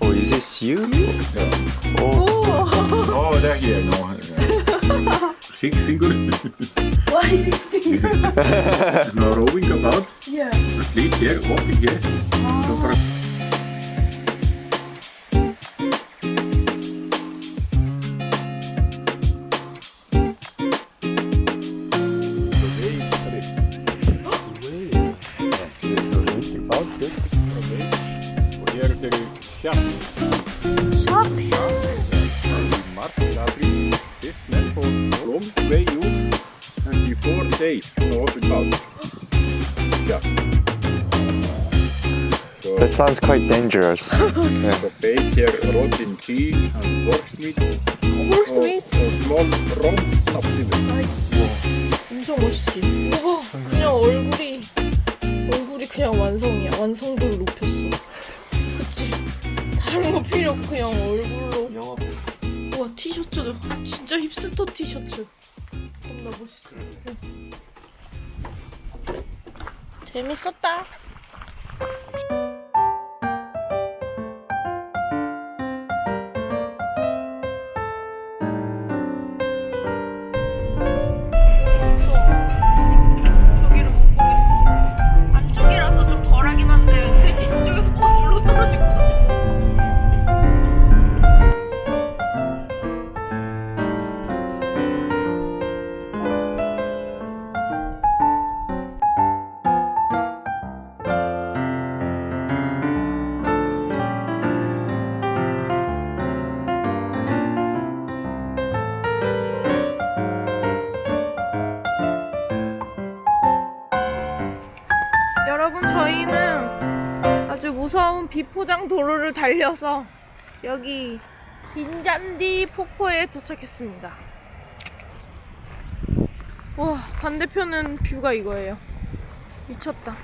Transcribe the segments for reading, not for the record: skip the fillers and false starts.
Oh, is this you? Yeah. Oh, there here. No. Six finger. Why 6 fingers? No, rowing about. Yeah. Sleep here, walking here. So for that sounds quite dangerous. So bait here, rod in key and horse meat. Horse meat? Small rom up in it. 엄청 멋있지? 우와, 그냥 얼굴이 그냥 완성이야. 완성도를 높였어. 그치? 다른 거 필요 없고 그냥 얼굴로. 우와, 티셔츠도 진짜 힙스터 티셔츠. 겁나 멋있어. 재밌었다. 여러분, 저희는 아주 무서운 비포장 도로를 달려서 여기 딘잔디 폭포에 도착했습니다. 와, 반대편은 뷰가 이거예요. 미쳤다.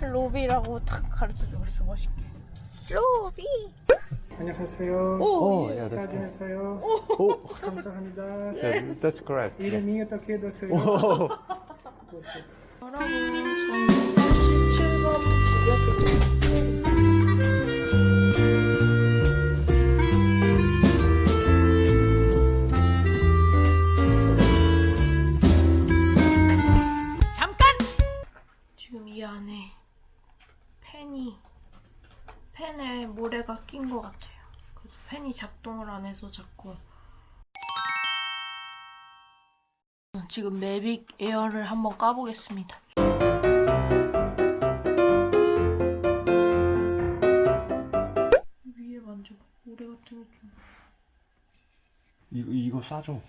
로비라고 딱 가르쳐주고 있어. 멋있게. 로비. 안녕하세요. Oh, 잘 yeah, that's 지냈어요? Oh, 감사합니다. yeah, that's correct. 이름이 어떻게 됐어요? Oh. 여러분, 저는 17번 지역에 지금 이 안에 펜에 모래가 낀 것 같아요. 그래서 펜이 작동을 안 해서 자꾸. 지금 매빅 에어를 한번 까보겠습니다. 위에 만져봐. 모래 같은 게 좀. 이거 싸줘.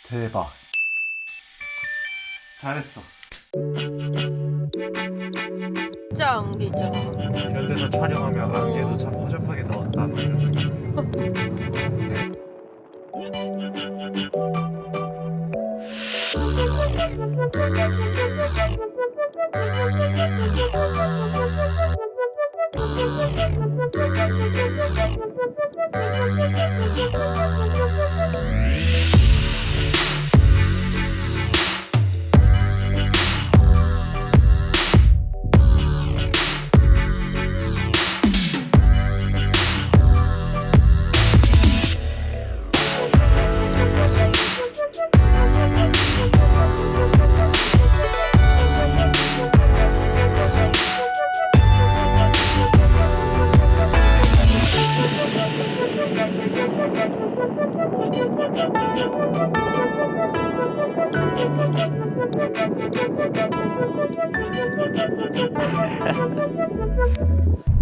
대박. 잘했어. 진짜 안개 있잖아. 이런 데서 촬영하면 안개도 참 허접하게 넣었다. 뭐 이런 느낌.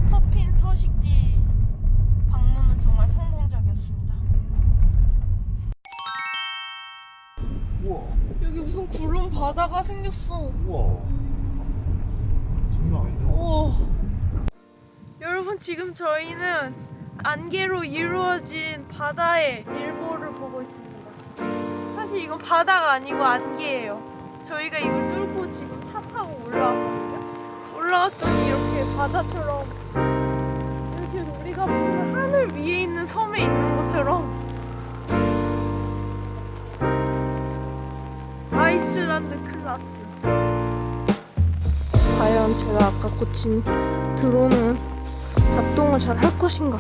퍼핀 서식지 방문은 정말 성공적이었습니다. 우와. 여기 무슨 구름 바다가 생겼어. 우와. 장난 아닌데? 오. 여러분, 지금 저희는 안개로 이루어진 바다의 일몰을 보고 있습니다. 사실 이건 바다가 아니고 안개예요. 저희가 이걸 뚫고 지금 차 타고 올라왔거든요. 올라왔더니 이렇게 바다처럼, 이렇게 우리가 무슨 하늘 위에 있는 섬에 있는 것처럼 아이슬란드 클라스. 과연 제가 아까 고친 드론은 작동을 잘 할 것인가?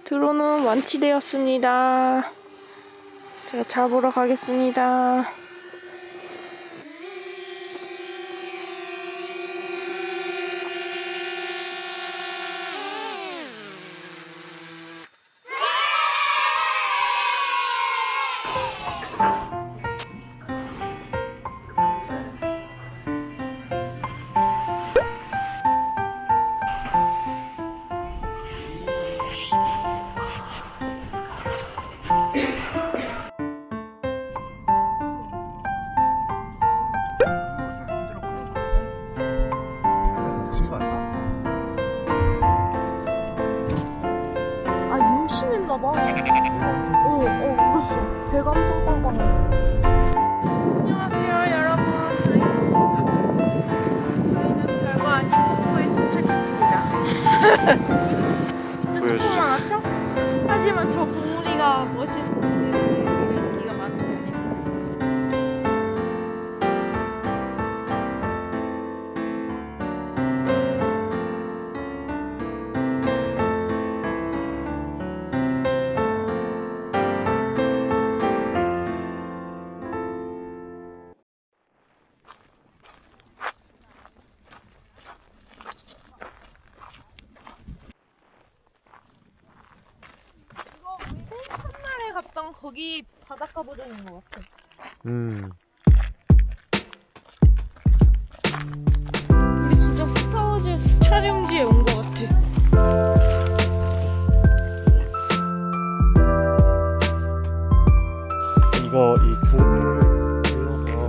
드론은 완치되었습니다. 제가 잡으러 가겠습니다. 임신했나봐. 그랬어. 배가 엄청 빵빵해. 안녕하세요, 여러분. 저희는 별거 아닌 폭포에 도착했습니다. 진짜 조금 많았죠? 하지만 저 봉우리가 멋있었기 때문에 인기가 많은 편이에요. 갔던 거기 바닷가 버전인 것 같아. 우리 진짜 스타워즈 촬영지에 온 것 같아. 이거 이 돌을 눌러서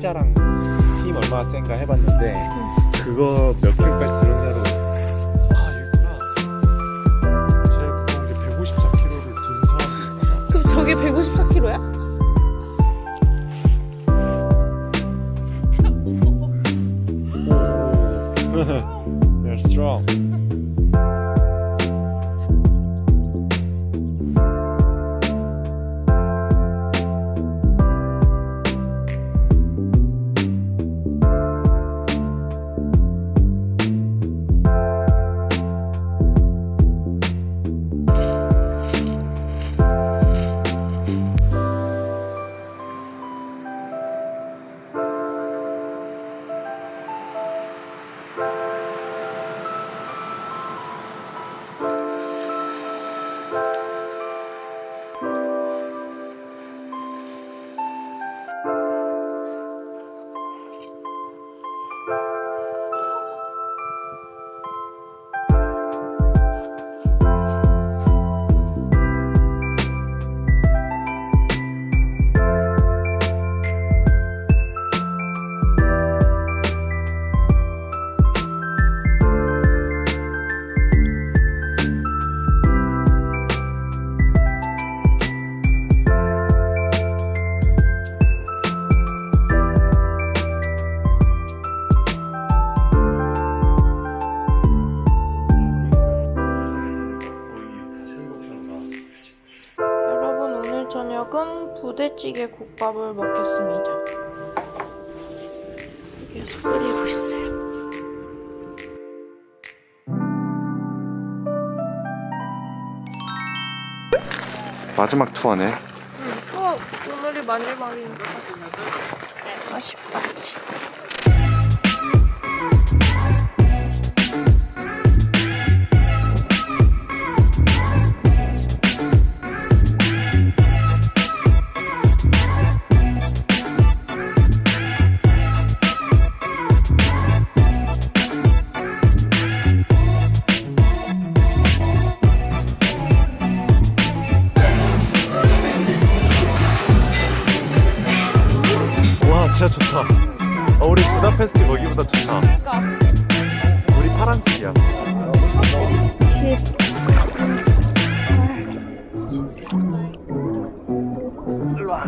팔자랑 힘 얼마나 센가 해봤는데 그거 몇 킬로까지 들었냐로. 아 여기구나. 제일 무거운 게 154kg를 든 사람들인가. 그럼 저게 154kg야? They're strong. 저녁은 부대찌개 국밥을 먹겠습니다. 여기서 끓이고 있어요. 마지막 투어네. 투어 오늘이 마지막인가? 아쉽지. 진짜 좋다. 우리 부다페스트 거기보다 좋다. 우리 파란색이야. 일로 와.